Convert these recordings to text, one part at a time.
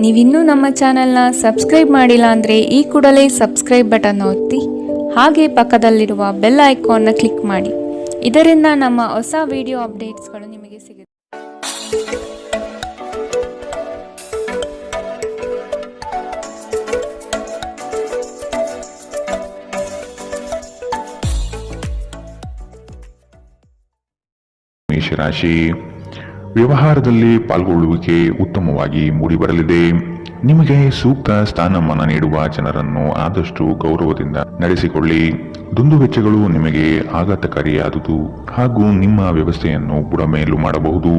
ನೀವಿನ್ನೂ ನಮ್ಮ ಚಾನೆಲ್ನ ಸಬ್ಸ್ಕ್ರೈಬ್ ಮಾಡಿಲ್ಲ ಅಂದರೆ ಈ ಕೂಡಲೇ ಸಬ್ಸ್ಕ್ರೈಬ್ ಬಟನ್ ಒತ್ತಿ ಹಾಗೆ ಪಕ್ಕದಲ್ಲಿರುವ ಬೆಲ್ ಐಕಾನ್ನ ಕ್ಲಿಕ್ ಮಾಡಿ. ಇದರಿಂದ ನಮ್ಮ ಹೊಸ ವಿಡಿಯೋ ಅಪ್ಡೇಟ್ಸ್ಗಳು ನಿಮಗೆ ಸಿಗುತ್ತೆ. ಮೇಷರಾಶಿ, ವ್ಯವಹಾರದಲ್ಲಿ ಪಾಲ್ಗೊಳ್ಳುವಿಕೆ ಉತ್ತಮವಾಗಿ ಮೂಡಿಬರಲಿದೆ. ನಿಮಗೆ ಸೂಕ್ತ ಸ್ಥಾನಮಾನ ನೀಡುವ ಜನರನ್ನು ಆದಷ್ಟು ಗೌರವದಿಂದ ನಡೆಸಿಕೊಳ್ಳಿ. ದುಂದುವೆಚ್ಚಗಳು ನಿಮಗೆ ಆಘಾತಕಾರಿಯಾದುದು ಹಾಗೂ ನಿಮ್ಮ ವ್ಯವಸ್ಥೆಯನ್ನು ಬುಡಮೇಲು ಮಾಡಬಹುದು.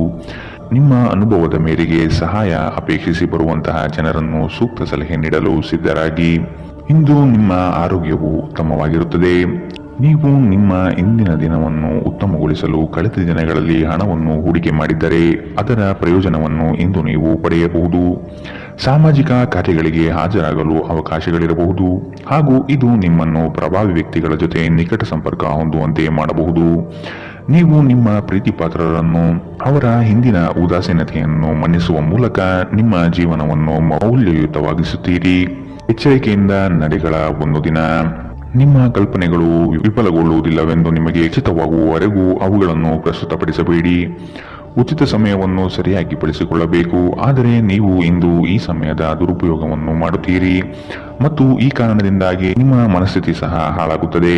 ನಿಮ್ಮ ಅನುಭವದ ಮೇರೆಗೆ ಸಹಾಯ ಅಪೇಕ್ಷಿಸಿ ಬರುವಂತಹ ಜನರನ್ನು ಸೂಕ್ತ ಸಲಹೆ ನೀಡಲು ಸಿದ್ಧರಾಗಿ. ಇಂದು ನಿಮ್ಮ ಆರೋಗ್ಯವು ಉತ್ತಮವಾಗಿರುತ್ತದೆ. ನೀವು ನಿಮ್ಮ ಇಂದಿನ ದಿನವನ್ನು ಉತ್ತಮಗೊಳಿಸಲು ಕಳೆದ ದಿನಗಳಲ್ಲಿ ಹಣವನ್ನು ಹೂಡಿಕೆ ಮಾಡಿದ್ದರೆ ಅದರ ಪ್ರಯೋಜನವನ್ನು ಇಂದು ನೀವು ಪಡೆಯಬಹುದು. ಸಾಮಾಜಿಕ ಕಾರ್ಯಗಳಿಗೆ ಹಾಜರಾಗಲು ಅವಕಾಶಗಳಿರಬಹುದು ಹಾಗೂ ಇದು ನಿಮ್ಮನ್ನು ಪ್ರಭಾವಿ ವ್ಯಕ್ತಿಗಳ ಜೊತೆ ನಿಕಟ ಸಂಪರ್ಕ ಹೊಂದುವಂತೆ ಮಾಡಬಹುದು. ನೀವು ನಿಮ್ಮ ಪ್ರೀತಿಪಾತ್ರರನ್ನು ಅವರ ಹಿಂದಿನ ಉದಾಸೀನತೆಯನ್ನು ಮನ್ನಿಸುವ ಮೂಲಕ ನಿಮ್ಮ ಜೀವನವನ್ನು ಮೌಲ್ಯಯುತವಾಗಿಸುತ್ತೀರಿ. ಎಚ್ಚರಿಕೆಯಿಂದ ನಡೆಗಳ ಒಂದು ದಿನ. ನಿಮ್ಮ ಕಲ್ಪನೆಗಳು ವಿಫಲಗೊಳ್ಳುವುದಿಲ್ಲವೆಂದು ನಿಮಗೆ ಖಚಿತವಾಗುವವರೆಗೂ ಅವುಗಳನ್ನು ಪ್ರಸ್ತುತಪಡಿಸಬೇಡಿ. ಉಚಿತ ಸಮಯವನ್ನು ಸರಿಯಾಗಿ ಬಳಸಿಕೊಳ್ಳಬೇಕು. ಆದರೆ ನೀವು ಇಂದು ಈ ಸಮಯದ ದುರುಪಯೋಗವನ್ನು ಮಾಡುತ್ತೀರಿ ಮತ್ತು ಈ ಕಾರಣದಿಂದಾಗಿ ನಿಮ್ಮ ಮನಸ್ಥಿತಿ ಸಹ ಹಾಳಾಗುತ್ತದೆ.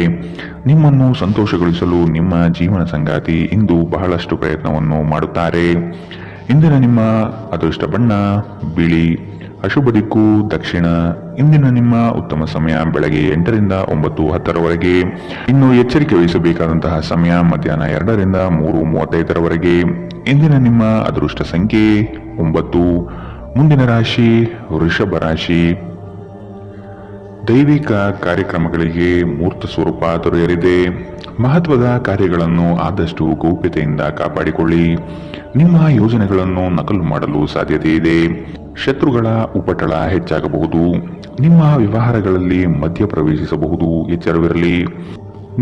ನಿಮ್ಮನ್ನು ಸಂತೋಷಗೊಳಿಸಲು ನಿಮ್ಮ ಜೀವನ ಸಂಗಾತಿ ಇಂದು ಬಹಳಷ್ಟು ಪ್ರಯತ್ನವನ್ನು ಮಾಡುತ್ತಾರೆ. ಇಂದಿನ ನಿಮ್ಮ ಅದೃಷ್ಟ ಬಣ್ಣ ಬಿಳಿ. ಅಶುಭ ದಿಕ್ಕು ದಕ್ಷಿಣ. ಇಂದಿನ ನಿಮ್ಮ ಉತ್ತಮ ಸಮಯ ಬೆಳಗ್ಗೆ 8 ರಿಂದ 9:10ರವರೆಗೆ. ಇನ್ನು ಎಚ್ಚರಿಕೆ ವಹಿಸಬೇಕಾದಂತಹ ಸಮಯ ಮಧ್ಯಾಹ್ನ 2 ರಿಂದ 3:35ರವರೆಗೆ. ಇಂದಿನ ನಿಮ್ಮ ಅದೃಷ್ಟ ಸಂಖ್ಯೆ 9. ಮುಂದಿನ ರಾಶಿ ವೃಷಭ ರಾಶಿ. ದೈವಿಕ ಕಾರ್ಯಕ್ರಮಗಳಿಗೆ ಮೂರ್ತ ಸ್ವರೂಪ ದೊರೆಯಲಿದೆ. ಮಹತ್ವದ ಕಾರ್ಯಗಳನ್ನು ಆದಷ್ಟು ಗೌಪ್ಯತೆಯಿಂದ ಕಾಪಾಡಿಕೊಳ್ಳಿ. ನಿಮ್ಮ ಯೋಜನೆಗಳನ್ನು ನಕಲು ಮಾಡಲು ಸಾಧ್ಯತೆ ಇದೆ. ಶತ್ರುಗಳ ಉಪಟಳ ಹೆಚ್ಚಾಗಬಹುದು. ನಿಮ್ಮ ವ್ಯವಹಾರಗಳಲ್ಲಿ ಮಧ್ಯ ಪ್ರವೇಶಿಸಬಹುದು. ಎಚ್ಚರವಿರಲಿ.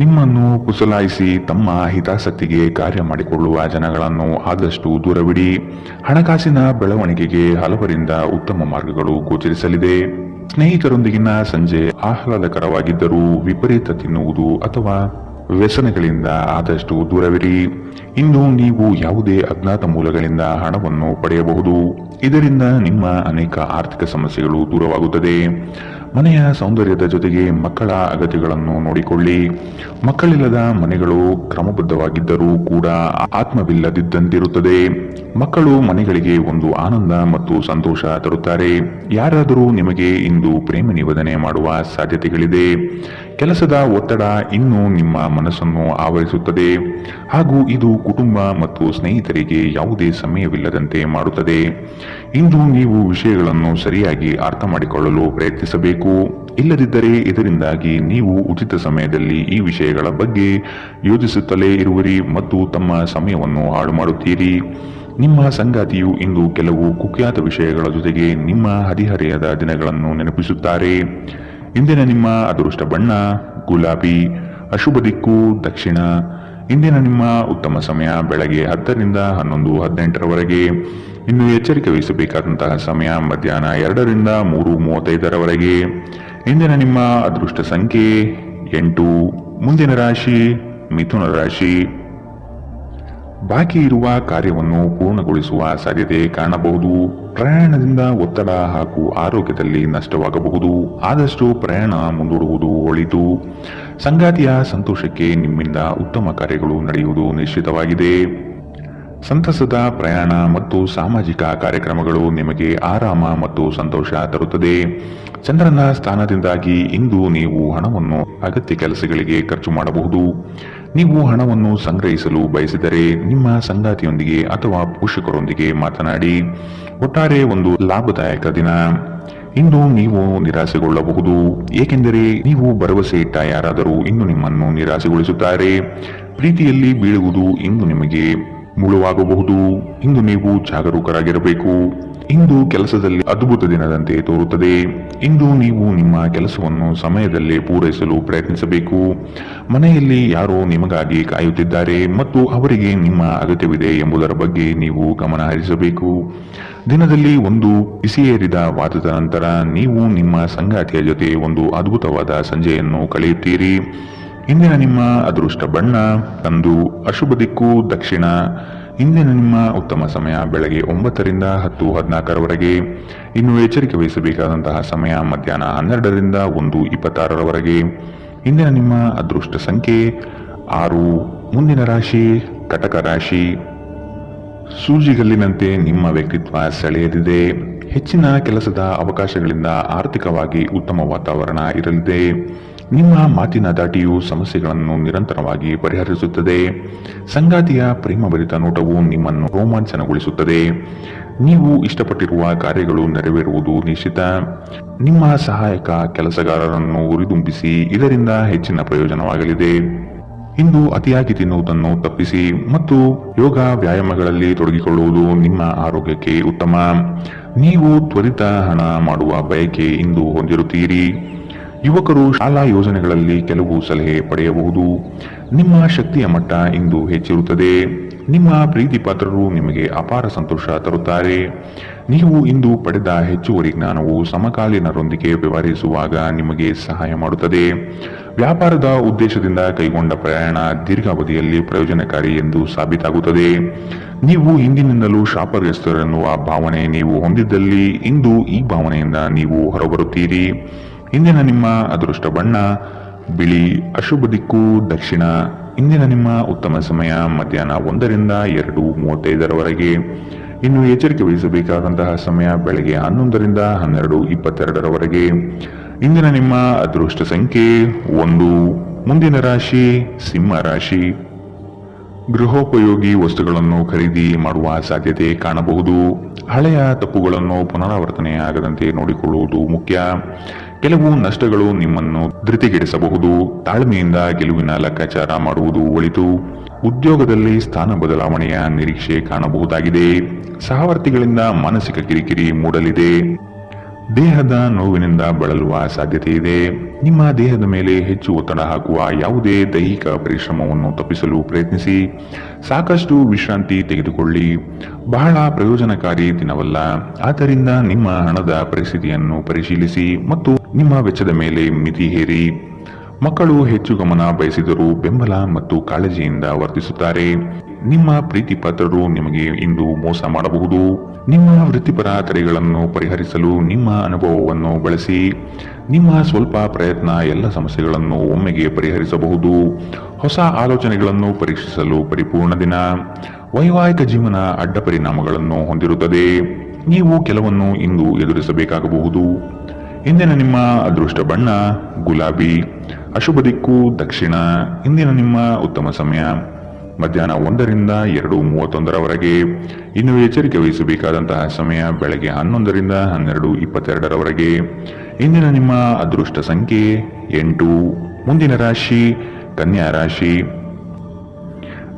ನಿಮ್ಮನ್ನು ಪುಸಲಾಯಿಸಿ ತಮ್ಮ ಹಿತಾಸಕ್ತಿಗೆ ಕಾರ್ಯ ಮಾಡಿಕೊಳ್ಳುವ ಜನಗಳನ್ನು ಆದಷ್ಟು ದೂರವಿಡಿ. ಹಣಕಾಸಿನ ಬೆಳವಣಿಗೆಗೆ ಹಲವರಿಂದ ಉತ್ತಮ ಮಾರ್ಗಗಳು ಗೋಚರಿಸಲಿದೆ. ಸ್ನೇಹಿತರೊಂದಿಗಿನ ಸಂಜೆ ಆಹ್ಲಾದಕರವಾಗಿದ್ದರೂ ವಿಪರೀತ ತಿನ್ನುವುದು ಅಥವಾ ವ್ಯಸನಗಳಿಂದ ಆದಷ್ಟು ದೂರವಿರಿ. ಇಂದು ನೀವು ಯಾವುದೇ ಅಜ್ಞಾತ ಮೂಲಗಳಿಂದ ಹಣವನ್ನು ಪಡೆಯಬಹುದು. ಇದರಿಂದ ನಿಮ್ಮ ಅನೇಕ ಆರ್ಥಿಕ ಸಮಸ್ಯೆಗಳು ದೂರವಾಗುತ್ತದೆ. ಮನೆಯ ಸೌಂದರ್ಯದ ಜೊತೆಗೆ ಮಕ್ಕಳ ಅಗತ್ಯಗಳನ್ನು ನೋಡಿಕೊಳ್ಳಿ. ಮಕ್ಕಳಿಲ್ಲದ ಮನೆಗಳು ಕ್ರಮಬದ್ಧವಾಗಿದ್ದರೂ ಕೂಡ ಆತ್ಮವಿಲ್ಲದಿದ್ದಂತಿರುತ್ತದೆ. ಮಕ್ಕಳು ಮನೆಗಳಿಗೆ ಒಂದು ಆನಂದ ಮತ್ತು ಸಂತೋಷ ತರುತ್ತಾರೆ. ಯಾರಾದರೂ ನಿಮಗೆ ಇಂದು ಪ್ರೇಮ ನಿವೇದನೆ ಮಾಡುವ ಸಾಧ್ಯತೆಗಳಿದೆ. ಕೆಲಸದ ಒತ್ತಡ ಇನ್ನೂ ನಿಮ್ಮ ಮನಸ್ಸನ್ನು ಆವರಿಸುತ್ತದೆ ಹಾಗೂ ಇದು ಕುಟುಂಬ ಮತ್ತು ಸ್ನೇಹಿತರಿಗೆ ಯಾವುದೇ ಸಮಯವಿಲ್ಲದಂತೆ ಮಾಡುತ್ತದೆ. ಇಂದು ನೀವು ವಿಷಯಗಳನ್ನು ಸರಿಯಾಗಿ ಅರ್ಥ ಮಾಡಿಕೊಳ್ಳಲು ಪ್ರಯತ್ನಿಸಬೇಕು. ಇಲ್ಲದಿದ್ದರೆ ಇದರಿಂದಾಗಿ ನೀವು ಉಚಿತ ಸಮಯದಲ್ಲಿ ಈ ವಿಷಯಗಳ ಬಗ್ಗೆ ಯೋಚಿಸುತ್ತಲೇ ಇರುವಿರಿ ಮತ್ತು ತಮ್ಮ ಸಮಯವನ್ನು ಹಾಳು ಮಾಡುತ್ತೀರಿ. ನಿಮ್ಮ ಸಂಗಾತಿಯು ಇಂದು ಕೆಲವು ಕುಖ್ಯಾತ ವಿಷಯಗಳ ಜೊತೆಗೆ ನಿಮ್ಮ ಹದಿಹರೆಯದ ದಿನಗಳನ್ನು ನೆನಪಿಸುತ್ತಾರೆ. ಇಂದಿನ ನಿಮ್ಮ ಅದೃಷ್ಟ ಬಣ್ಣ ಗುಲಾಬಿ. ಅಶುಭ ದಿಕ್ಕು ದಕ್ಷಿಣ. ಇಂದಿನ ನಿಮ್ಮ ಉತ್ತಮ ಸಮಯ ಬೆಳಗ್ಗೆ 10 ರಿಂದ 11:18ರವರೆಗೆ. ಇನ್ನು ಎಚ್ಚರಿಕೆ ವಹಿಸಬೇಕಾದಂತಹ ಸಮಯ ಮಧ್ಯಾಹ್ನ 2 ರಿಂದ 3:35ರವರೆಗೆ. ಇಂದಿನ ನಿಮ್ಮ ಅದೃಷ್ಟ ಸಂಖ್ಯೆ 8. ಮುಂದಿನ ರಾಶಿ ಮಿಥುನ ರಾಶಿ. ಬಾಕಿ ಇರುವ ಕಾರ್ಯವನ್ನು ಪೂರ್ಣಗೊಳಿಸುವ ಸಾಧ್ಯತೆ ಕಾಣಬಹುದು. ಪ್ರಯಾಣದಿಂದ ಒತ್ತಡ ಹಾಗೂ ಆರೋಗ್ಯದಲ್ಲಿ ನಷ್ಟವಾಗಬಹುದು. ಆದಷ್ಟು ಪ್ರಯಾಣ ಮುಂದೂಡುವುದು ಒಳಿತು. ಸಂಗಾತಿಯ ಸಂತೋಷಕ್ಕೆ ನಿಮ್ಮಿಂದ ಉತ್ತಮ ಕಾರ್ಯಗಳು ನಡೆಯುವುದು ನಿಶ್ಚಿತವಾಗಿದೆ. ಸಂತಸದ ಪ್ರಯಾಣ ಮತ್ತು ಸಾಮಾಜಿಕ ಕಾರ್ಯಕ್ರಮಗಳು ನಿಮಗೆ ಆರಾಮ ಮತ್ತು ಸಂತೋಷ ತರುತ್ತದೆ. ಚಂದ್ರನ ಸ್ಥಾನದಿಂದಾಗಿ ಇಂದು ನೀವು ಹಣವನ್ನು ಅಗತ್ಯ ಕೆಲಸಗಳಿಗೆ ಖರ್ಚು ಮಾಡಬಹುದು. ನೀವು ಹಣವನ್ನು ಸಂಗ್ರಹಿಸಲು ಬಯಸಿದರೆ ನಿಮ್ಮ ಸಂಗಾತಿಯೊಂದಿಗೆ ಅಥವಾ ಪೋಷಕರೊಂದಿಗೆ ಮಾತನಾಡಿ. ಒಟ್ಟಾರೆ ಒಂದು ಲಾಭದಾಯಕ ದಿನ. ಇಂದು ನೀವು ನಿರಾಸೆಗೊಳ್ಳಬಹುದು, ಏಕೆಂದರೆ ನೀವು ಭರವಸೆ ಇಟ್ಟ ಯಾರಾದರೂ ಇಂದು ನಿಮ್ಮನ್ನು ನಿರಾಸೆಗೊಳಿಸುತ್ತಾರೆ. ಪ್ರೀತಿಯಲ್ಲಿ ಬೀಳುವುದು ಇಂದು ನಿಮಗೆ ಮುಳುವಾಗಬಹುದು. ಇಂದು ನೀವು ಜಾಗರೂಕರಾಗಿರಬೇಕು. ಇಂದು ಕೆಲಸದಲ್ಲಿ ಅದ್ಭುತ ದಿನದಂತೆ ತೋರುತ್ತದೆ. ಇಂದು ನೀವು ನಿಮ್ಮ ಕೆಲಸವನ್ನು ಸಮಯದಲ್ಲೇ ಪೂರೈಸಲು ಪ್ರಯತ್ನಿಸಬೇಕು. ಮನೆಯಲ್ಲಿ ಯಾರೋ ನಿಮಗಾಗಿ ಕಾಯುತ್ತಿದ್ದಾರೆ ಮತ್ತು ಅವರಿಗೆ ನಿಮ್ಮ ಅಗತ್ಯವಿದೆ ಎಂಬುದರ ಬಗ್ಗೆ ನೀವು ಗಮನ ಹರಿಸಬೇಕು. ದಿನದಲ್ಲಿ ಒಂದು ಬಿಸಿಯೇರಿದ ವಾದದ ನಂತರ ನೀವು ನಿಮ್ಮ ಸಂಗಾತಿಯ ಜೊತೆ ಒಂದು ಅದ್ಭುತವಾದ ಸಂಜೆಯನ್ನು ಕಳೆಯುತ್ತೀರಿ. ಇಂದಿನ ನಿಮ್ಮ ಅದೃಷ್ಟ ಬಣ್ಣ ಕಂದು, ಅಶುಭ ದಿಕ್ಕು ದಕ್ಷಿಣ. ಇಂದಿನ ನಿಮ್ಮ ಉತ್ತಮ ಸಮಯ ಬೆಳಗ್ಗೆ 9 ರಿಂದ 10:14 ಇನ್ನು ಎಚ್ಚರಿಕೆ ವಹಿಸಬೇಕಾದಂತಹ ಸಮಯ ಮಧ್ಯಾಹ್ನ 12 ರಿಂದ 1:26 ಇಂದಿನ ನಿಮ್ಮ ಅದೃಷ್ಟ ಸಂಖ್ಯೆ 6. ಮುಂದಿನ ರಾಶಿ ಕಟಕ ರಾಶಿ. ಸೂಜಿಗಲ್ಲಿನಂತೆ ನಿಮ್ಮ ವ್ಯಕ್ತಿತ್ವ ಸೆಳೆಯಲಿದೆ. ಹೆಚ್ಚಿನ ಕೆಲಸದ ಅವಕಾಶಗಳಿಂದ ಆರ್ಥಿಕವಾಗಿ ಉತ್ತಮ ವಾತಾವರಣ ಇರಲಿದೆ. ನಿಮ್ಮ ಮಾತಿನ ದಾಟಿಯು ಸಮಸ್ಯೆಗಳನ್ನು ನಿರಂತರವಾಗಿ ಪರಿಹರಿಸುತ್ತದೆ. ಸಂಗಾತಿಯ ಪ್ರೇಮಭರಿತ ನೋಟವು ನಿಮ್ಮನ್ನು ರೋಮಾಂಚನಗೊಳಿಸುತ್ತದೆ. ನೀವು ಇಷ್ಟಪಟ್ಟಿರುವ ಕಾರ್ಯಗಳು ನೆರವೇರುವುದು ನಿಶ್ಚಿತ. ನಿಮ್ಮ ಸಹಾಯಕ ಕೆಲಸಗಾರರನ್ನು ಹುರಿದುಂಬಿಸಿ, ಇದರಿಂದ ಹೆಚ್ಚಿನ ಪ್ರಯೋಜನವಾಗಲಿದೆ. ಇಂದು ಅತಿಯಾಗಿ ತಿನ್ನುವುದನ್ನು ತಪ್ಪಿಸಿ ಮತ್ತು ಯೋಗ ವ್ಯಾಯಾಮಗಳಲ್ಲಿ ತೊಡಗಿಕೊಳ್ಳುವುದು ನಿಮ್ಮ ಆರೋಗ್ಯಕ್ಕೆ ಉತ್ತಮ. ನೀವು ತ್ವರಿತ ಹಣ ಮಾಡುವ ಬಯಕೆ ಇಂದು ಹೊಂದಿರುತ್ತೀರಿ. ಯುವಕರು ಶಾಲಾ ಯೋಜನೆಗಳಲ್ಲಿ ಕೆಲವು ಸಲಹೆ ಪಡೆಯಬಹುದು. ನಿಮ್ಮ ಶಕ್ತಿಯ ಮಟ್ಟ ಇಂದು ಹೆಚ್ಚಿರುತ್ತದೆ. ನಿಮ್ಮ ಪ್ರೀತಿ ಪಾತ್ರರು ನಿಮಗೆ ಅಪಾರ ಸಂತೋಷ ತರುತ್ತಾರೆ. ನೀವು ಇಂದು ಪಡೆದ ಹೆಚ್ಚುವರಿ ಜ್ಞಾನವು ಸಮಕಾಲೀನರೊಂದಿಗೆ ವ್ಯವಹರಿಸುವಾಗ ನಿಮಗೆ ಸಹಾಯ ಮಾಡುತ್ತದೆ. ವ್ಯಾಪಾರದ ಉದ್ದೇಶದಿಂದ ಕೈಗೊಂಡ ಪ್ರಯಾಣ ದೀರ್ಘಾವಧಿಯಲ್ಲಿ ಪ್ರಯೋಜನಕಾರಿ ಎಂದು ಸಾಬೀತಾಗುತ್ತದೆ. ನೀವು ಹಿಂದಿನಿಂದಲೂ ಶಾಪಗ್ರಸ್ತರೆನ್ನುವ ಭಾವನೆ ನೀವು ಹೊಂದಿದ್ದಲ್ಲಿ ಇಂದು ಈ ಭಾವನೆಯಿಂದ ನೀವು ಹೊರಬರುತ್ತೀರಿ. ಇಂದಿನ ನಿಮ್ಮ ಅದೃಷ್ಟ ಬಣ್ಣ ಬಿಳಿ, ಅಶುಭ ದಿಕ್ಕು ದಕ್ಷಿಣ. ಇಂದಿನ ನಿಮ್ಮ ಉತ್ತಮ ಸಮಯ ಮಧ್ಯಾಹ್ನ 1 ರಿಂದ 2:35 ಇನ್ನು ಎಚ್ಚರಿಕೆ ವಹಿಸಬೇಕಾದಂತಹ ಸಮಯ ಬೆಳಗ್ಗೆ 11 ರಿಂದ 12:22 ಇಂದಿನ ನಿಮ್ಮ ಅದೃಷ್ಟ ಸಂಖ್ಯೆ 1. ಮುಂದಿನ ರಾಶಿ ಸಿಂಹ ರಾಶಿ. ಗೃಹೋಪಯೋಗಿ ವಸ್ತುಗಳನ್ನು ಖರೀದಿ ಮಾಡುವ ಸಾಧ್ಯತೆ ಕಾಣಬಹುದು. ಹಳೆಯ ತಪ್ಪುಗಳನ್ನು ಪುನರಾವರ್ತನೆ ಆಗದಂತೆ ನೋಡಿಕೊಳ್ಳುವುದು ಮುಖ್ಯ. ಕೆಲವು ನಷ್ಟಗಳು ನಿಮ್ಮನ್ನು ಧೃತಿಗೆಡಿಸಬಹುದು. ತಾಳ್ಮೆಯಿಂದ ಗೆಲುವಿನ ಲೆಕ್ಕಾಚಾರ ಮಾಡುವುದು ಒಳಿತು. ಉದ್ಯೋಗದಲ್ಲಿ ಸ್ಥಾನ ಬದಲಾವಣೆಯ ನಿರೀಕ್ಷೆ ಕಾಣಬಹುದಾಗಿದೆ. ಸಹವರ್ತಿಗಳಿಂದ ಮಾನಸಿಕ ಕಿರಿಕಿರಿ ಮೂಡಲಿದೆ. ದೇಹದ ನೋವಿನಿಂದ ಬಳಲುವ ಸಾಧ್ಯತೆ ಇದೆ. ನಿಮ್ಮ ದೇಹದ ಮೇಲೆ ಹೆಚ್ಚು ಒತ್ತಡ ಹಾಕುವ ಯಾವುದೇ ದೈಹಿಕ ಪರಿಶ್ರಮವನ್ನು ತಪ್ಪಿಸಲು ಪ್ರಯತ್ನಿಸಿ. ಸಾಕಷ್ಟು ವಿಶ್ರಾಂತಿ ತೆಗೆದುಕೊಳ್ಳಿ. ಬಹಳ ಪ್ರಯೋಜನಕಾರಿ ದಿನವಲ್ಲ. ಆದ್ದರಿಂದ ನಿಮ್ಮ ಹಣದ ಪರಿಸ್ಥಿತಿಯನ್ನು ಪರಿಶೀಲಿಸಿ ಮತ್ತು ನಿಮ್ಮ ವೆಚ್ಚದ ಮೇಲೆ ಮಿತಿ ಹೇರಿ. ಮಕ್ಕಳು ಹೆಚ್ಚು ಗಮನ ಬಯಸಿದರೂ ಬೆಂಬಲ ಮತ್ತು ಕಾಳಜಿಯಿಂದ ವರ್ತಿಸುತ್ತಾರೆ. ನಿಮ್ಮ ಪ್ರೀತಿ ಪಾತ್ರರು ನಿಮಗೆ ಇಂದು ಮೋಸ ಮಾಡಬಹುದು. ನಿಮ್ಮ ವೃತ್ತಿಪರ ತಡೆಗಳನ್ನು ಪರಿಹರಿಸಲು ನಿಮ್ಮ ಅನುಭವವನ್ನು ಬಳಸಿ. ನಿಮ್ಮ ಸ್ವಲ್ಪ ಪ್ರಯತ್ನ ಎಲ್ಲ ಸಮಸ್ಯೆಗಳನ್ನು ಒಮ್ಮೆಗೆ ಪರಿಹರಿಸಬಹುದು. ಹೊಸ ಆಲೋಚನೆಗಳನ್ನು ಪರೀಕ್ಷಿಸಲು ಪರಿಪೂರ್ಣ ದಿನ. ವೈವಾಹಿಕ ಜೀವನ ಅಡ್ಡ ಪರಿಣಾಮಗಳನ್ನು ಹೊಂದಿರುತ್ತದೆ. ನೀವು ಕೆಲವನ್ನು ಇಂದು ಎದುರಿಸಬೇಕಾಗಬಹುದು. ಇಂದಿನ ನಿಮ್ಮ ಅದೃಷ್ಟ ಬಣ್ಣ ಗುಲಾಬಿ, ಅಶುಭ ದಿಕ್ಕು ದಕ್ಷಿಣ. ಇಂದಿನ ನಿಮ್ಮ ಉತ್ತಮ ಸಮಯ ಮಧ್ಯಾಹ್ನ 1 ರಿಂದ 2:31 ಇನ್ನು ಎಚ್ಚರಿಕೆ ವಹಿಸಬೇಕಾದಂತಹ ಸಮಯ ಬೆಳಗ್ಗೆ 11 ರಿಂದ 12:22 ಇಂದಿನ ನಿಮ್ಮ ಅದೃಷ್ಟ ಸಂಖ್ಯೆ 8. ಮುಂದಿನ ರಾಶಿ ಕನ್ಯಾ ರಾಶಿ.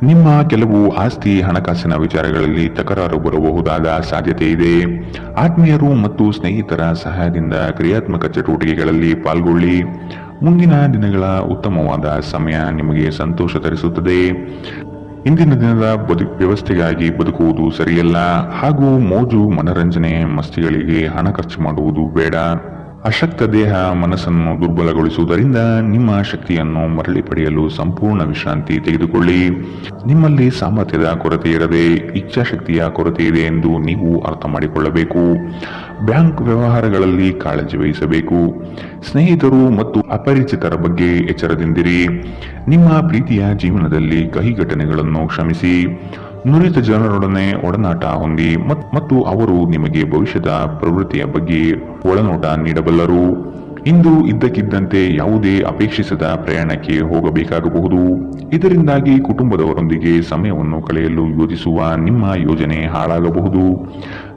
ನಿಮ್ಮ ಕೆಲವು ಆಸ್ತಿ ಹಣಕಾಸಿನ ವಿಚಾರಗಳಲ್ಲಿ ತಕರಾರು ಬರಬಹುದಾದ ಸಾಧ್ಯತೆ ಇದೆ. ಆತ್ಮೀಯರು ಮತ್ತು ಸ್ನೇಹಿತರ ಸಹಾಯದಿಂದ ಕ್ರಿಯಾತ್ಮಕ ಚಟುವಟಿಕೆಗಳಲ್ಲಿ ಪಾಲ್ಗೊಳ್ಳಿ. ಮುಂದಿನ ದಿನಗಳ ಉತ್ತಮವಾದ ಸಮಯ ನಿಮಗೆ ಸಂತೋಷ ತರಿಸುತ್ತದೆ. ಇಂದಿನ ದಿನದ ವ್ಯವಸ್ಥೆಗಾಗಿ ಬದುಕುವುದು ಸರಿಯಲ್ಲ ಹಾಗೂ ಮೋಜು ಮನರಂಜನೆ ಮಸ್ತಿಗಳಿಗೆ ಹಣ ಖರ್ಚು ಮಾಡುವುದು ಬೇಡ. ಅಶಕ್ತ ದೇಹ ಮನಸ್ಸನ್ನು ದುರ್ಬಲಗೊಳಿಸುವುದರಿಂದ ನಿಮ್ಮ ಶಕ್ತಿಯನ್ನು ಮರಳಿ ಪಡೆಯಲು ಸಂಪೂರ್ಣ ವಿಶ್ರಾಂತಿ ತೆಗೆದುಕೊಳ್ಳಿ. ನಿಮ್ಮಲ್ಲಿ ಸಾಮರ್ಥ್ಯದ ಕೊರತೆ ಇರದೆ ಇಚ್ಛಾಶಕ್ತಿಯ ಕೊರತೆ ಇದೆ ಎಂದು ನೀವು ಅರ್ಥ ಮಾಡಿಕೊಳ್ಳಬೇಕು. ಬ್ಯಾಂಕ್ ವ್ಯವಹಾರಗಳಲ್ಲಿ ಕಾಳಜಿ ವಹಿಸಬೇಕು. ಸ್ನೇಹಿತರು ಮತ್ತು ಅಪರಿಚಿತರ ಬಗ್ಗೆ ಎಚ್ಚರದಿಂದಿರಿ. ನಿಮ್ಮ ಪ್ರೀತಿಯ ಜೀವನದಲ್ಲಿ ಕಹಿ ಘಟನೆಗಳನ್ನು ಕ್ಷಮಿಸಿ. ನುರಿತ ಜನರೊಡನೆ ಒಡನಾಟ ಹೊಂದಿ ಮತ್ತು ಅವರು ನಿಮಗೆ ಭವಿಷ್ಯದ ಪ್ರವೃತ್ತಿಯ ಬಗ್ಗೆ ಒಳನೋಟ ನೀಡಬಲ್ಲರು. ಇಂದು ಇದ್ದಕ್ಕಿದ್ದಂತೆ ಯಾವುದೇ ಅಪೇಕ್ಷಿಸದ ಪ್ರಯಾಣಕ್ಕೆ ಹೋಗಬೇಕಾಗಬಹುದು. ಇದರಿಂದಾಗಿ ಕುಟುಂಬದವರೊಂದಿಗೆ ಸಮಯವನ್ನು ಕಳೆಯಲು ಯೋಜಿಸುವ ನಿಮ್ಮ ಯೋಜನೆ ಹಾಳಾಗಬಹುದು.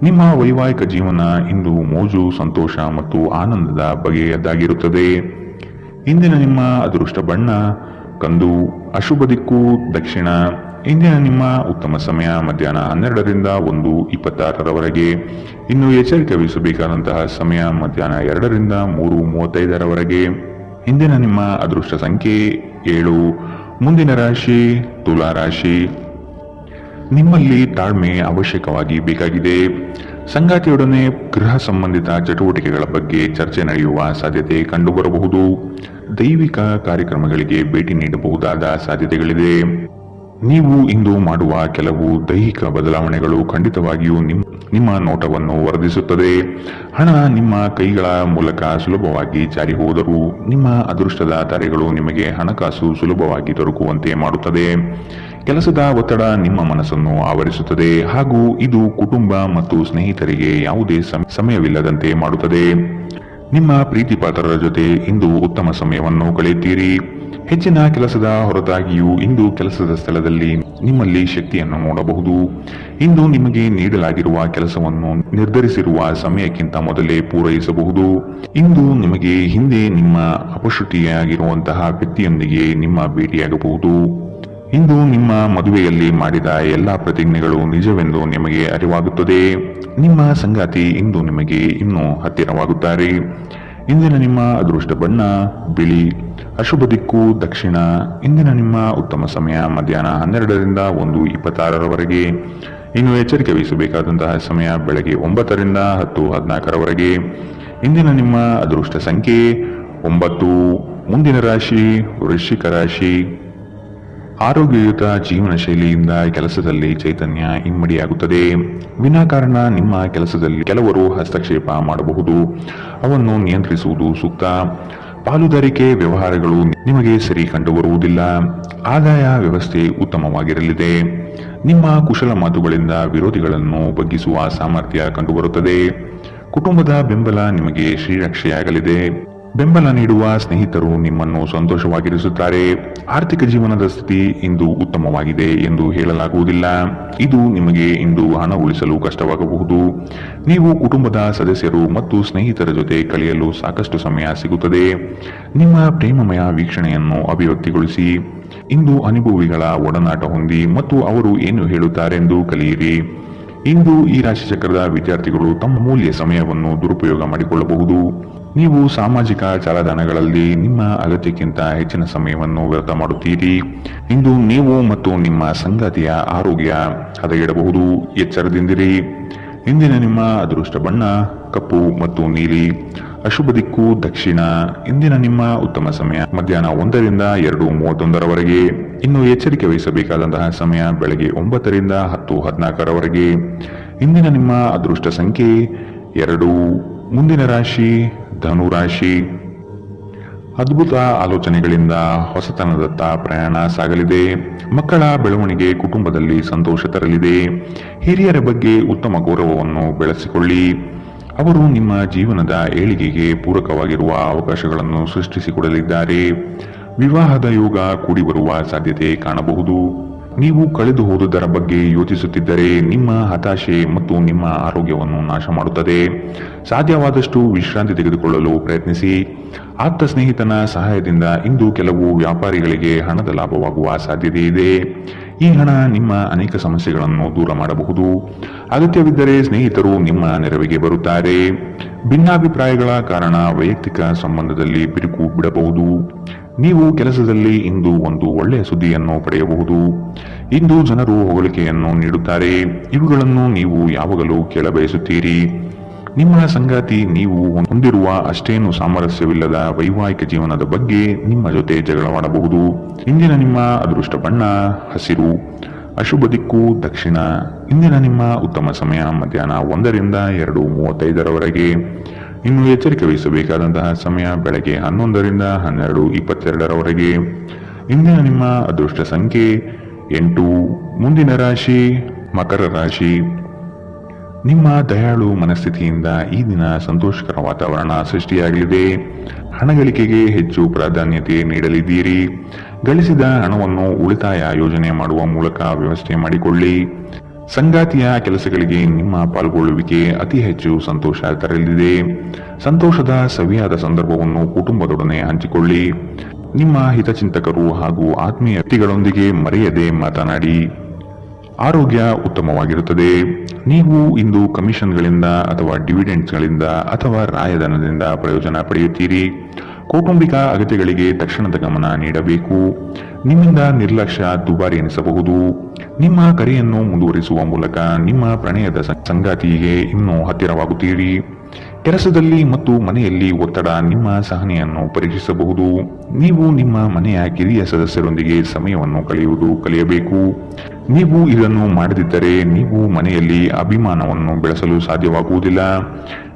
ನಿಮ್ಮ ವೈವಾಹಿಕ ಜೀವನ ಇಂದು ಮೋಜು, ಸಂತೋಷ ಮತ್ತು ಆನಂದದ ಬಗೆಯದಾಗಿರುತ್ತದೆ. ಇಂದಿನ ನಿಮ್ಮ ಅದೃಷ್ಟ ಬಣ್ಣ ಕಂದು, ಅಶುಭ ದಿಕ್ಕು ದಕ್ಷಿಣ. ಇಂದಿನ ನಿಮ್ಮ ಉತ್ತಮ ಸಮಯ ಮಧ್ಯಾಹ್ನ 12ರಿಂದ 1:26ರವರೆಗೆ. ಇನ್ನು ಎಚ್ಚರಿಕೆ ವಹಿಸಬೇಕಾದಂತಹ ಸಮಯ ಮಧ್ಯಾಹ್ನ 2ರಿಂದ 3:35ರವರೆಗೆ. ಇಂದಿನ ನಿಮ್ಮ ಅದೃಷ್ಟ ಸಂಖ್ಯೆ 7. ಮುಂದಿನ ರಾಶಿ ತುಲಾ ರಾಶಿ. ನಿಮ್ಮಲ್ಲಿ ತಾಳ್ಮೆ ಅವಶ್ಯಕವಾಗಿ ಬೇಕಾಗಿದೆ. ಸಂಗಾತಿಯೊಡನೆ ಗೃಹ ಸಂಬಂಧಿತ ಚಟುವಟಿಕೆಗಳ ಬಗ್ಗೆ ಚರ್ಚೆ ನಡೆಯುವ ಸಾಧ್ಯತೆ ಕಂಡುಬರಬಹುದು. ದೈವಿಕ ಕಾರ್ಯಕ್ರಮಗಳಿಗೆ ಭೇಟಿ ನೀಡಬಹುದಾದ ಸಾಧ್ಯತೆಗಳಿದೆ. ನೀವು ಇಂದು ಮಾಡುವ ಕೆಲವು ದೈಹಿಕ ಬದಲಾವಣೆಗಳು ಖಂಡಿತವಾಗಿಯೂ ನಿಮ್ಮ ನೋಟವನ್ನು ವರ್ಧಿಸುತ್ತದೆ. ಹಣ ನಿಮ್ಮ ಕೈಗಳ ಮೂಲಕ ಸುಲಭವಾಗಿ ಜಾರಿ ಹೋದರೂ ನಿಮ್ಮ ಅದೃಷ್ಟದ ತಾರೆಗಳು ನಿಮಗೆ ಹಣಕಾಸು ಸುಲಭವಾಗಿ ದೊರಕುವಂತೆ ಮಾಡುತ್ತದೆ. ಕೆಲಸದ ಒತ್ತಡ ನಿಮ್ಮ ಮನಸ್ಸನ್ನು ಆವರಿಸುತ್ತದೆ ಹಾಗೂ ಇದು ಕುಟುಂಬ ಮತ್ತು ಸ್ನೇಹಿತರಿಗೆ ಯಾವುದೇ ಸಮಯವಿಲ್ಲದಂತೆ ಮಾಡುತ್ತದೆ. ನಿಮ್ಮ ಪ್ರೀತಿ ಪಾತ್ರರ ಜೊತೆ ಇಂದು ಉತ್ತಮ ಸಮಯವನ್ನು ಕಳೆಯುತ್ತೀರಿ. ಹೆಚ್ಚಿನ ಕೆಲಸದ ಹೊರತಾಗಿಯೂ ಇಂದು ಕೆಲಸದ ಸ್ಥಳದಲ್ಲಿ ನಿಮ್ಮಲ್ಲಿ ಶಕ್ತಿಯನ್ನು ನೋಡಬಹುದು. ಇಂದು ನಿಮಗೆ ನೀಡಲಾಗಿರುವ ಕೆಲಸವನ್ನು ನಿರ್ಧರಿಸಿರುವ ಸಮಯಕ್ಕಿಂತ ಮೊದಲೇ ಪೂರೈಸಬಹುದು. ಇಂದು ನಿಮಗೆ ಹಿಂದೆ ನಿಮ್ಮ ಅಪಶ್ರುತಿಯಾಗಿರುವಂತಹ ವ್ಯಕ್ತಿಯೊಂದಿಗೆ ನಿಮ್ಮ ಭೇಟಿಯಾಗಬಹುದು. ಇಂದು ನಿಮ್ಮ ಮದುವೆಯಲ್ಲಿ ಮಾಡಿದ ಎಲ್ಲಾ ಪ್ರತಿಜ್ಞೆಗಳು ನಿಜವೆಂದು ನಿಮಗೆ ಅರಿವಾಗುತ್ತದೆ. ನಿಮ್ಮ ಸಂಗಾತಿ ಇಂದು ನಿಮಗೆ ಇನ್ನೂ ಹತ್ತಿರವಾಗುತ್ತಾರೆ. ಇಂದಿನ ನಿಮ್ಮ ಅದೃಷ್ಟ ಬಣ್ಣ ಬಿಳಿ. ಅಶುಭ ದಿಕ್ಕು ದಕ್ಷಿಣ. ಇಂದಿನ ನಿಮ್ಮ ಉತ್ತಮ ಸಮಯ ಮಧ್ಯಾಹ್ನ 12ರಿಂದ 1:26ರವರೆಗೆ. ಇನ್ನು ಎಚ್ಚರಿಕೆ ವಹಿಸಬೇಕಾದಂತಹ ಸಮಯ ಬೆಳಗ್ಗೆ 9ರಿಂದ 10:14ರವರೆಗೆ. ಇಂದಿನ ನಿಮ್ಮ ಅದೃಷ್ಟ ಸಂಖ್ಯೆ 9. ಮುಂದಿನ ರಾಶಿ ವೃಶ್ಚಿಕ ರಾಶಿ. ಆರೋಗ್ಯಯುತ ಜೀವನ ಶೈಲಿಯಿಂದ ಕೆಲಸದಲ್ಲಿ ಚೈತನ್ಯ ಇಮ್ಮಡಿಯಾಗುತ್ತದೆ. ವಿನಾಕಾರಣ ನಿಮ್ಮ ಕೆಲಸದಲ್ಲಿ ಕೆಲವರು ಹಸ್ತಕ್ಷೇಪ ಮಾಡಬಹುದು. ಅವನ್ನು ನಿಯಂತ್ರಿಸುವುದು ಸೂಕ್ತ. ಪಾಲುದಾರಿಕೆ ವ್ಯವಹಾರಗಳು ನಿಮಗೆ ಸರಿ ಕಂಡುಬರುವುದಿಲ್ಲ. ಆದಾಯ ವ್ಯವಸ್ಥೆ ಉತ್ತಮವಾಗಿರಲಿದೆ. ನಿಮ್ಮ ಕುಶಲ ಮಾತುಗಳಿಂದ ವಿರೋಧಿಗಳನ್ನು ಬಗ್ಗಿಸುವ ಸಾಮರ್ಥ್ಯ ಕಂಡುಬರುತ್ತದೆ. ಕುಟುಂಬದ ಬೆಂಬಲ ನಿಮಗೆ ಶ್ರೀರಕ್ಷೆಯಾಗಲಿದೆ. ಬೆಂಬಲ ನೀಡುವ ಸ್ನೇಹಿತರು ನಿಮ್ಮನ್ನು ಸಂತೋಷವಾಗಿರಿಸುತ್ತಾರೆ. ಆರ್ಥಿಕ ಜೀವನದ ಸ್ಥಿತಿ ಇಂದು ಉತ್ತಮವಾಗಿದೆ ಎಂದು ಹೇಳಲಾಗುವುದಿಲ್ಲ. ಇದು ನಿಮಗೆ ಇಂದು ಹಣ ಉಳಿಸಲು ಕಷ್ಟವಾಗಬಹುದು. ನೀವು ಕುಟುಂಬದ ಸದಸ್ಯರು ಮತ್ತು ಸ್ನೇಹಿತರ ಜೊತೆ ಕಳೆಯಲು ಸಾಕಷ್ಟು ಸಮಯ ಸಿಗುತ್ತದೆ. ನಿಮ್ಮ ಪ್ರೇಮಮಯ ವೀಕ್ಷಣೆಯನ್ನು ಅಭಿವ್ಯಕ್ತಿಗೊಳಿಸಿ. ಇಂದು ಅನುಭವಿಗಳ ಒಡನಾಟ ಹೊಂದಿ ಮತ್ತು ಅವರು ಏನು ಹೇಳುತ್ತಾರೆಂದು ಕಲಿಯಿರಿ. ಇಂದು ಈ ರಾಶಿಚಕ್ರದ ವಿದ್ಯಾರ್ಥಿಗಳು ತಮ್ಮ ಮೂಲ್ಯ ಸಮಯವನ್ನು ದುರುಪಯೋಗ ಮಾಡಿಕೊಳ್ಳಬಹುದು. ನೀವು ಸಾಮಾಜಿಕ ಜಾಲತಾಣಗಳಲ್ಲಿ ನಿಮ್ಮ ಅಗತ್ಯಕ್ಕಿಂತ ಹೆಚ್ಚಿನ ಸಮಯವನ್ನು ವ್ಯರ್ಥ ಮಾಡುತ್ತೀರಿ. ಇಂದು ನೀವು ಮತ್ತು ನಿಮ್ಮ ಸಂಗಾತಿಯ ಆರೋಗ್ಯ ಹದಗೆಡಬಹುದು. ಎಚ್ಚರದಿಂದಿರಿ. ಇಂದಿನ ನಿಮ್ಮ ಅದೃಷ್ಟ ಬಣ್ಣ ಕಪ್ಪು ಮತ್ತು ನೀಲಿ. ಅಶುಭ ದಿಕ್ಕು ದಕ್ಷಿಣ. ಇಂದಿನ ನಿಮ್ಮ ಉತ್ತಮ ಸಮಯ ಮಧ್ಯಾಹ್ನ 1ರಿಂದ 2:31ರವರೆಗೆ. ಇನ್ನು ಎಚ್ಚರಿಕೆ ವಹಿಸಬೇಕಾದಂತಹ ಸಮಯ ಬೆಳಗ್ಗೆ 9ರಿಂದ 10:14ರವರೆಗೆ. ಇಂದಿನ ನಿಮ್ಮ ಅದೃಷ್ಟ ಸಂಖ್ಯೆ 2. ಮುಂದಿನ ರಾಶಿ ಧನು ರಾಶಿ. ಅದ್ಭುತ ಆಲೋಚನೆಗಳಿಂದ ಹೊಸತನದತ್ತ ಪ್ರಯಾಣ ಸಾಗಲಿದೆ. ಮಕ್ಕಳ ಬೆಳವಣಿಗೆ ಕುಟುಂಬದಲ್ಲಿ ಸಂತೋಷ ತರಲಿದೆ. ಹಿರಿಯರ ಬಗ್ಗೆ ಉತ್ತಮ ಗೌರವವನ್ನು ಬೆಳೆಸಿಕೊಳ್ಳಿ. ಅವರು ನಿಮ್ಮ ಜೀವನದ ಏಳಿಗೆಗೆ ಪೂರಕವಾಗಿರುವ ಅವಕಾಶಗಳನ್ನು ಸೃಷ್ಟಿಸಿಕೊಡಲಿದ್ದಾರೆ. ವಿವಾಹದ ಯೋಗ ಕೂಡಿ ಬರುವ ಸಾಧ್ಯತೆ ಕಾಣಬಹುದು. ನೀವು ಕಳೆದು ಹೋದುದರ ಬಗ್ಗೆ ಯೋಚಿಸುತ್ತಿದ್ದರೆ ನಿಮ್ಮ ಹತಾಶೆ ಮತ್ತು ನಿಮ್ಮ ಆರೋಗ್ಯವನ್ನು ನಾಶ ಮಾಡುತ್ತದೆ. ಸಾಧ್ಯವಾದಷ್ಟು ವಿಶ್ರಾಂತಿ ತೆಗೆದುಕೊಳ್ಳಲು ಪ್ರಯತ್ನಿಸಿ. ಆಪ್ತ ಸ್ನೇಹಿತನ ಸಹಾಯದಿಂದ ಇಂದು ಕೆಲವು ವ್ಯಾಪಾರಿಗಳಿಗೆ ಹಣದ ಲಾಭವಾಗುವ ಸಾಧ್ಯತೆ ಇದೆ. ಈ ಹಣ ನಿಮ್ಮ ಅನೇಕ ಸಮಸ್ಯೆಗಳನ್ನು ದೂರ ಮಾಡಬಹುದು. ಅಗತ್ಯವಿದ್ದರೆ ಸ್ನೇಹಿತರು ನಿಮ್ಮ ನೆರವಿಗೆ ಬರುತ್ತಾರೆ. ಭಿನ್ನಾಭಿಪ್ರಾಯಗಳ ಕಾರಣ ವೈಯಕ್ತಿಕ ಸಂಬಂಧದಲ್ಲಿ ಬಿರುಕು ಬಿಡಬಹುದು. ನೀವು ಕೆಲಸದಲ್ಲಿ ಇಂದು ಒಂದು ಒಳ್ಳೆಯ ಸುದ್ದಿಯನ್ನು ಪಡೆಯಬಹುದು. ಇಂದು ಜನರು ಹೊಗಳಿಕೆಯನ್ನು ನೀಡುತ್ತಾರೆ. ಇವುಗಳನ್ನು ನೀವು ಯಾವಾಗಲೂ ಕೇಳಬಯಸುತ್ತೀರಿ. ನಿಮ್ಮ ಸಂಗಾತಿ ನೀವು ಹೊಂದಿರುವ ಅಷ್ಟೇನು ಸಾಮರಸ್ಯವಿಲ್ಲದ ವೈವಾಹಿಕ ಜೀವನದ ಬಗ್ಗೆ ನಿಮ್ಮ ಜೊತೆ ಜಗಳವಾಡಬಹುದು. ಇಂದಿನ ನಿಮ್ಮ ಅದೃಷ್ಟ ಬಣ್ಣ ಹಸಿರು. ಅಶುಭ ದಿಕ್ಕು ದಕ್ಷಿಣ. ಇಂದಿನ ನಿಮ್ಮ ಉತ್ತಮ ಸಮಯ ಮಧ್ಯಾಹ್ನ 1ರಿಂದ 2:35ರವರೆಗೆ. ಇನ್ನು ಎಚ್ಚರಿಕೆ ವಹಿಸಬೇಕಾದಂತಹ ಸಮಯ ಬೆಳಗ್ಗೆ 11ರಿಂದ 12:22ರವರೆಗೆ. ಇಂದಿನ ನಿಮ್ಮ ಅದೃಷ್ಟ ಸಂಖ್ಯೆ 8. ಮುಂದಿನ ರಾಶಿ ಮಕರ ರಾಶಿ. ನಿಮ್ಮ ದಯಾಳು ಮನಸ್ಥಿತಿಯಿಂದ ಈ ದಿನ ಸಂತೋಷಕರ ವಾತಾವರಣ ಸೃಷ್ಟಿಯಾಗಲಿದೆ. ಹಣ ಗಳಿಕೆಗೆ ಹೆಚ್ಚು ಪ್ರಾಧಾನ್ಯತೆ ನೀಡಲಿದ್ದೀರಿ. ಗಳಿಸಿದ ಹಣವನ್ನು ಉಳಿತಾಯ ಯೋಜನೆ ಮಾಡುವ ಮೂಲಕ ವ್ಯವಸ್ಥೆ ಮಾಡಿಕೊಳ್ಳಿ. ಸಂಗಾತಿಯ ಕೆಲಸಗಳಿಗೆ ನಿಮ್ಮ ಪಾಲ್ಗೊಳ್ಳುವಿಕೆ ಅತಿ ಹೆಚ್ಚು ಸಂತೋಷ ತರಲಿದೆ. ಸಂತೋಷದ ಸವಿಯಾದ ಸಂದರ್ಭವನ್ನು ಕುಟುಂಬದೊಡನೆ ಹಂಚಿಕೊಳ್ಳಿ. ನಿಮ್ಮ ಹಿತಚಿಂತಕರು ಹಾಗೂ ಆತ್ಮೀಯ ವ್ಯಕ್ತಿಗಳೊಂದಿಗೆ ಮರೆಯದೆ ಮಾತನಾಡಿ. ಆರೋಗ್ಯ ಉತ್ತಮವಾಗಿರುತ್ತದೆ. ನೀವು ಇಂದು ಕಮಿಷನ್ಗಳಿಂದ ಅಥವಾ ಡಿವಿಡೆಂಡ್ಸ್ಗಳಿಂದ ಅಥವಾ ರಾಯಧನದಿಂದ ಪ್ರಯೋಜನ ಪಡೆಯುತ್ತೀರಿ. ಕೌಟುಂಬಿಕ ಅಗತ್ಯಗಳಿಗೆ ತಕ್ಷಣದ ಗಮನ ನೀಡಬೇಕು. ನಿಮ್ಮಿಂದ ನಿರ್ಲಕ್ಷ್ಯ ದುಬಾರಿ ಎನಿಸಬಹುದು. ನಿಮ್ಮ ಕರೆಯನ್ನು ಮುಂದುವರಿಸುವ ಮೂಲಕ ನಿಮ್ಮ ಪ್ರಣಯದ ಸಂಗಾತಿಗೆ ಇನ್ನೂ ಹತ್ತಿರವಾಗುತ್ತೀರಿ. ಕೆಲಸದಲ್ಲಿ ಮತ್ತು ಮನೆಯಲ್ಲಿ ಒತ್ತಡ ನಿಮ್ಮ ಸಹನೆಯನ್ನು ಪರೀಕ್ಷಿಸಬಹುದು. ನೀವು ನಿಮ್ಮ ಮನೆಯ ಕಿರಿಯ ಸದಸ್ಯರೊಂದಿಗೆ ಸಮಯವನ್ನು ಕಳೆಯಬೇಕು. ನೀವು ಇದನ್ನು ಮಾಡದಿದ್ದರೆ ನೀವು ಮನೆಯಲ್ಲಿ ಅಭಿಮಾನವನ್ನು ಬೆಳೆಸಲು ಸಾಧ್ಯವಾಗುವುದಿಲ್ಲ.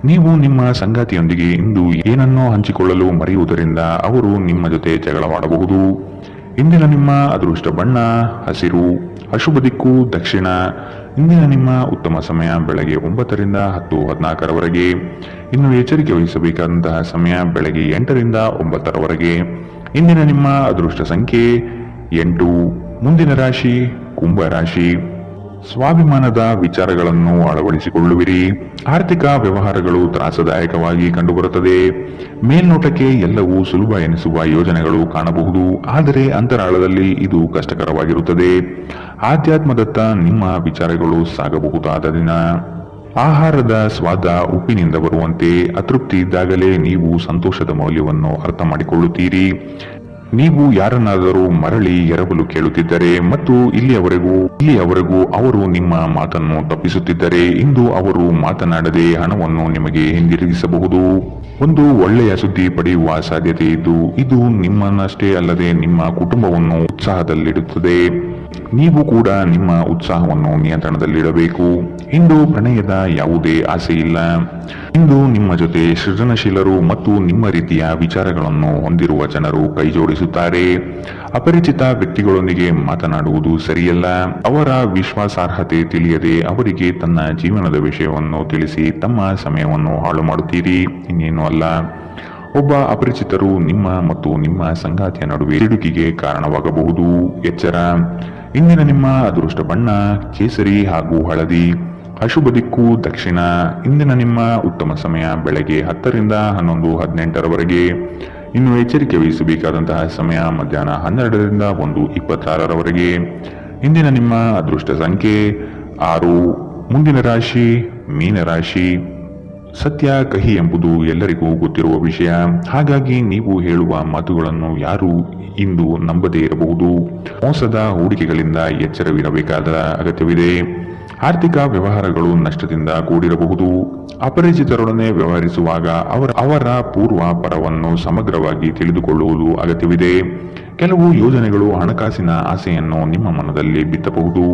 ನೀವು ನಿಮ್ಮ ಸಂಗಾತಿಯೊಂದಿಗೆ ಇಂದು ಏನನ್ನೋ ಹಂಚಿಕೊಳ್ಳಲು ಮರೆಯುವುದರಿಂದ ಅವರು ನಿಮ್ಮ ಜೊತೆ ಜಗಳವಾಡಬಹುದು. ಇಂದಿನ ನಿಮ್ಮ ಅದೃಷ್ಟ ಬಣ್ಣ ಹಸಿರು, ಅಶುಭ ದಿಕ್ಕು ದಕ್ಷಿಣ. ಇಂದಿನ ನಿಮ್ಮ ಉತ್ತಮ ಸಮಯ ಬೆಳಗ್ಗೆ 9 ರಿಂದ 10:14 ಇನ್ನು ಎಚ್ಚರಿಕೆ ವಹಿಸಬೇಕಾದಂತಹ ಸಮಯ ಬೆಳಗ್ಗೆ 8 ರಿಂದ 9 ಇಂದಿನ ನಿಮ್ಮ ಅದೃಷ್ಟ ಸಂಖ್ಯೆ 8. ಮುಂದಿನ ರಾಶಿ ಕುಂಭ ರಾಶಿ. ಸ್ವಾಭಿಮಾನದ ವಿಚಾರಗಳನ್ನು ಅಳವಡಿಸಿಕೊಳ್ಳುವಿರಿ. ಆರ್ಥಿಕ ವ್ಯವಹಾರಗಳು ತ್ರಾಸದಾಯಕವಾಗಿ ಕಂಡುಬರುತ್ತದೆ. ಮೇಲ್ನೋಟಕ್ಕೆ ಎಲ್ಲವೂ ಸುಲಭ ಎನಿಸುವ ಯೋಜನೆಗಳು ಕಾಣಬಹುದು, ಆದರೆ ಅಂತರಾಳದಲ್ಲಿ ಇದು ಕಷ್ಟಕರವಾಗಿರುತ್ತದೆ. ಆಧ್ಯಾತ್ಮದತ್ತ ನಿಮ್ಮ ವಿಚಾರಗಳು ಸಾಗಬಹುದಾದ ದಿನ. ಆಹಾರದ ಸ್ವಾದ ಉಪ್ಪಿನಿಂದ ಬರುವಂತೆ ಅತೃಪ್ತಿ ಇದ್ದಾಗಲೇ ನೀವು ಸಂತೋಷದ ಮೌಲ್ಯವನ್ನು ಅರ್ಥ ಮಾಡಿಕೊಳ್ಳುತ್ತೀರಿ. ನೀವು ಯಾರನ್ನಾದರೂ ಮರಳಿ ಎರವಲು ಕೇಳುತ್ತಿದ್ದರೆ ಮತ್ತು ಇಲ್ಲಿಯವರೆಗೂ ಅವರು ನಿಮ್ಮ ಮಾತನ್ನು ತಪ್ಪಿಸುತ್ತಿದ್ದರೆ ಇಂದು ಅವರು ಮಾತನಾಡದೆ ಹಣವನ್ನು ನಿಮಗೆ ಹಿಂದಿರುಗಿಸಬಹುದು. ಒಂದು ಒಳ್ಳೆಯ ಸುದ್ದಿ ಪಡೆಯುವ ಸಾಧ್ಯತೆ ಇದ್ದು ಇದು ನಿಮ್ಮನ್ನಷ್ಟೇ ಅಲ್ಲದೆ ನಿಮ್ಮ ಕುಟುಂಬವನ್ನು ಉತ್ಸಾಹದಲ್ಲಿಡುತ್ತದೆ. ನೀವು ಕೂಡ ನಿಮ್ಮ ಉತ್ಸಾಹವನ್ನು ನಿಯಂತ್ರಣದಲ್ಲಿಡಬೇಕು. ಇಂದು ಪ್ರಣಯದ ಯಾವುದೇ ಆಸೆ ಇಲ್ಲ. ಇಂದು ನಿಮ್ಮ ಜೊತೆ ಸೃಜನಶೀಲರು ಮತ್ತು ನಿಮ್ಮ ರೀತಿಯ ವಿಚಾರಗಳನ್ನು ಹೊಂದಿರುವ ಜನರು ಕೈಜೋಡಿಸುತ್ತಾರೆ. ಅಪರಿಚಿತ ವ್ಯಕ್ತಿಗಳೊಂದಿಗೆ ಮಾತನಾಡುವುದು ಸರಿಯಲ್ಲ. ಅವರ ವಿಶ್ವಾಸಾರ್ಹತೆ ತಿಳಿಯದೆ ಅವರಿಗೆ ತನ್ನ ಜೀವನದ ವಿಷಯವನ್ನು ತಿಳಿಸಿ ತಮ್ಮ ಸಮಯವನ್ನು ಹಾಳು ಮಾಡುತ್ತೀರಿ, ಇನ್ನೇನು ಅಲ್ಲ. ಒಬ್ಬ ಅಪರಿಚಿತರು ನಿಮ್ಮ ಮತ್ತು ನಿಮ್ಮ ಸಂಗಾತಿಯ ನಡುವೆ ಸಿಡುಕಿಗೆ ಕಾರಣವಾಗಬಹುದು. ಎಚ್ಚರ. ಇಂದಿನ ನಿಮ್ಮ ಅದೃಷ್ಟ ಬಣ್ಣ ಕೇಸರಿ ಹಾಗೂ ಹಳದಿ, ಅಶುಭ ದಿಕ್ಕು ದಕ್ಷಿಣ. ಇಂದಿನ ನಿಮ್ಮ ಉತ್ತಮ ಸಮಯ ಬೆಳಗ್ಗೆ 10 ರಿಂದ 11:18 ಇನ್ನು ಎಚ್ಚರಿಕೆ ವಹಿಸಬೇಕಾದಂತಹ ಸಮಯ ಮಧ್ಯಾಹ್ನ 12 ರಿಂದ 1:26 ಇಂದಿನ ನಿಮ್ಮ ಅದೃಷ್ಟ ಸಂಖ್ಯೆ 6. ಮುಂದಿನ ರಾಶಿ ಮೀನರಾಶಿ. ಸತ್ಯ ಕಹಿ ಎಂಬುದು ಎಲ್ಲರಿಗೂ ಗೊತ್ತಿರುವ ವಿಷಯ. ಹಾಗಾಗಿ ನೀವು ಹೇಳುವ ಮಾತುಗಳನ್ನು ಯಾರು ಇಂದು ನಂಬದೇ ಇರಬಹುದು. ಮೋಸದ ಹೂಡಿಕೆಗಳಿಂದ ಎಚ್ಚರವಿರಬೇಕಾದ ಅಗತ್ಯವಿದೆ. ಆರ್ಥಿಕ ವ್ಯವಹಾರಗಳು ನಷ್ಟದಿಂದ ಕೂಡಿರಬಹುದು. ಅಪರಿಚಿತರೊಡನೆ ವ್ಯವಹರಿಸುವಾಗ ಅವರ ಪೂರ್ವ ಪರವನ್ನು ಸಮಗ್ರವಾಗಿ ತಿಳಿದುಕೊಳ್ಳುವುದು ಅಗತ್ಯವಿದೆ. ಕೆಲವು ಯೋಜನೆಗಳು ಹಣಕಾಸಿನ ಆಸೆಯನ್ನು ನಿಮ್ಮ ಮನದಲ್ಲಿ ಬಿತ್ತಬಹುದು.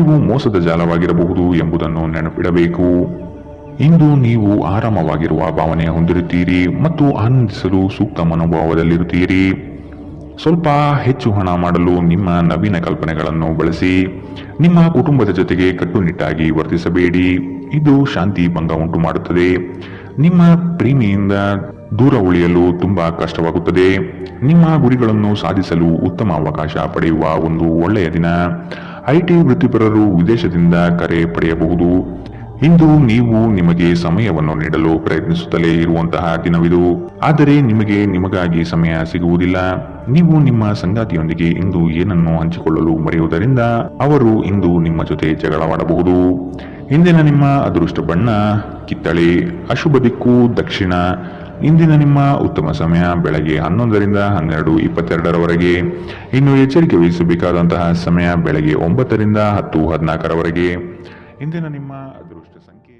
ಇವು ಮೋಸದ ಜಾಲವಾಗಿರಬಹುದು ಎಂಬುದನ್ನು ನೆನಪಿಡಬೇಕು. ಇಂದು ನೀವು ಆರಾಮವಾಗಿರುವ ಭಾವನೆ ಹೊಂದಿರುತ್ತೀರಿ ಮತ್ತು ಆನಂದಿಸಲು ಸೂಕ್ತ ಮನೋಭಾವದಲ್ಲಿರುತ್ತೀರಿ. ಸ್ವಲ್ಪ ಹೆಚ್ಚು ಹಣ ಮಾಡಲು ನಿಮ್ಮ ನವೀನ ಕಲ್ಪನೆಗಳನ್ನು ಬಳಸಿ. ನಿಮ್ಮ ಕುಟುಂಬದ ಜೊತೆಗೆ ಕಟ್ಟುನಿಟ್ಟಾಗಿ ವರ್ತಿಸಬೇಡಿ. ಇದು ಶಾಂತಿ ಭಂಗ ಉಂಟು ಮಾಡುತ್ತದೆ. ನಿಮ್ಮ ಪ್ರೇಮಿಯಿಂದ ದೂರ ಉಳಿಯಲು ತುಂಬಾ ಕಷ್ಟವಾಗುತ್ತದೆ. ನಿಮ್ಮ ಗುರಿಗಳನ್ನು ಸಾಧಿಸಲು ಉತ್ತಮ ಅವಕಾಶ ಪಡೆಯುವ ಒಂದು ಒಳ್ಳೆಯ ದಿನ. ಐಟಿ ವೃತ್ತಿಪರರು ವಿದೇಶದಿಂದ ಕರೆ ಪಡೆಯಬಹುದು. ಇಂದು ನೀವು ನಿಮಗೆ ಸಮಯವನ್ನು ನೀಡಲು ಪ್ರಯತ್ನಿಸುತ್ತಲೇ ಇರುವಂತಹ ದಿನವಿದು. ಆದರೆ ನಿಮಗಾಗಿ ಸಮಯ ಸಿಗುವುದಿಲ್ಲ. ನೀವು ನಿಮ್ಮ ಸಂಗಾತಿಯೊಂದಿಗೆ ಇಂದು ಏನನ್ನು ಹಂಚಿಕೊಳ್ಳಲು ಮರೆಯುವುದರಿಂದ ಅವರು ಇಂದು ನಿಮ್ಮ ಜೊತೆ ಜಗಳವಾಡಬಹುದು. ಇಂದಿನ ನಿಮ್ಮ ಅದೃಷ್ಟ ಬಣ್ಣ ಕಿತ್ತಳೆ, ಅಶುಭ ದಿಕ್ಕು ದಕ್ಷಿಣ. ಇಂದಿನ ನಿಮ್ಮ ಉತ್ತಮ ಸಮಯ ಬೆಳಗ್ಗೆ 11 ರಿಂದ 12:22 ಇನ್ನು ಎಚ್ಚರಿಕೆ ವಹಿಸಬೇಕಾದಂತಹ ಸಮಯ ಬೆಳಗ್ಗೆ 9 ರಿಂದ 10:14 ಇಂದಿನ ನಿಮ್ಮ ಅದೃಷ್ಟ ಸಂಖ್ಯೆ